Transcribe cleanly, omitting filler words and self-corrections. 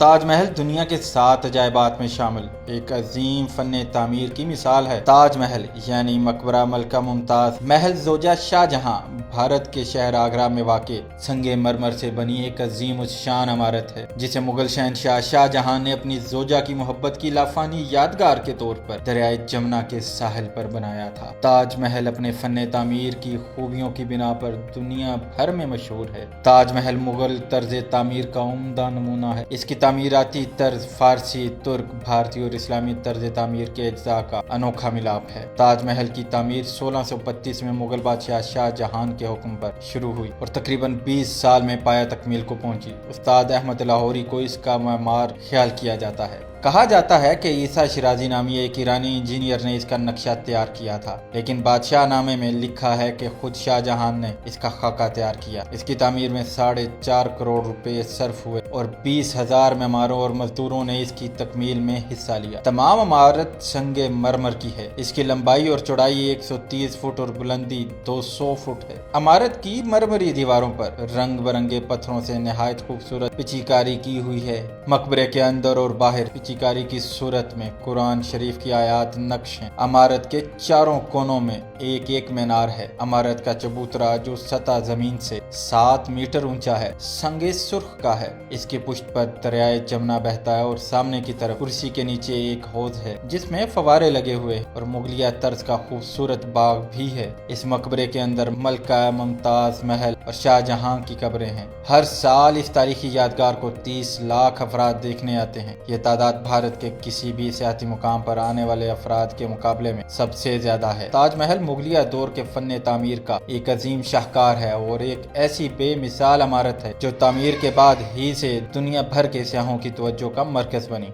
تاج محل دنیا کے 7 عجائبات میں شامل ایک عظیم فن تعمیر کی مثال ہے۔ تاج محل یعنی مقبرہ ملکہ ممتاز محل زوجہ شاہ جہاں بھارت کے شہر آگرہ میں واقع سنگ مرمر سے بنی ایک عظیم الشان عمارت ہے، جسے مغل شہنشاہ شاہ جہاں نے اپنی زوجہ کی محبت کی لافانی یادگار کے طور پر دریائے جمنا کے ساحل پر بنایا تھا۔ تاج محل اپنے فن تعمیر کی خوبیوں کی بنا پر دنیا بھر میں مشہور ہے۔ تاج محل مغل طرز تعمیر کا عمدہ نمونہ ہے۔ اس کی تعمیراتی طرز فارسی، ترک، بھارتی اور اسلامی طرز تعمیر کے اجزاء کا انوکھا ملاپ ہے۔ تاج محل کی تعمیر 1632 میں مغل بادشاہ شاہ جہاں کے حکم پر شروع ہوئی اور تقریباً 20 سال میں پایہ تکمیل کو پہنچی۔ استاد احمد لاہوری کو اس کا معمار خیال کیا جاتا ہے۔ کہا جاتا ہے کہ عیسیٰ شیرازی نامی ایک ایرانی انجینئر نے اس کا نقشہ تیار کیا تھا، لیکن بادشاہ نامے میں لکھا ہے کہ خود شاہ جہاں نے اس کا خاکہ تیار کیا۔ اس کی تعمیر میں 4.5 کروڑ روپے صرف ہوئے اور 20,000 معماروں اور مزدوروں نے اس کی تکمیل میں حصہ لیا۔ تمام عمارت سنگ مرمر کی ہے۔ اس کی لمبائی اور چوڑائی 130 فٹ اور بلندی 200 فٹ ہے۔ عمارت کی مرمری دیواروں پر رنگ برنگے پتھروں سے نہایت خوبصورت پچیکاری کی ہوئی ہے۔ مقبرے کے اندر اور باہر پچیکاری کی صورت میں قرآن شریف کی آیات نقش ہیں۔ عمارت کے چاروں کونوں میں ایک ایک مینار ہے۔ عمارت کا چبوترا جو سطح زمین سے 7 میٹر اونچا ہے، سنگ سرخ کا ہے۔ اس کی پشت پر دریائے جمنا بہتا ہے اور سامنے کی طرف کرسی کے نیچے ایک حوض ہے جس میں فوارے لگے ہوئے اور مغلیہ طرز کا خوبصورت باغ بھی ہے۔ اس مقبرے کے اندر ملکہ ممتاز محل اور شاہ جہاں کی قبریں ہیں۔ ہر سال اس تاریخی یادگار کو 30 لاکھ افراد دیکھنے آتے ہیں۔ یہ تعداد بھارت کے کسی بھی سیاحتی مقام پر آنے والے افراد کے مقابلے میں سب سے زیادہ ہے۔ تاج محل مغلیہ دور کے فن تعمیر کا ایک عظیم شاہکار ہے اور ایک ایسی بے مثال عمارت ہے جو تعمیر کے بعد ہی سے دنیا بھر کے سیاحوں کی توجہ کا مرکز بنی۔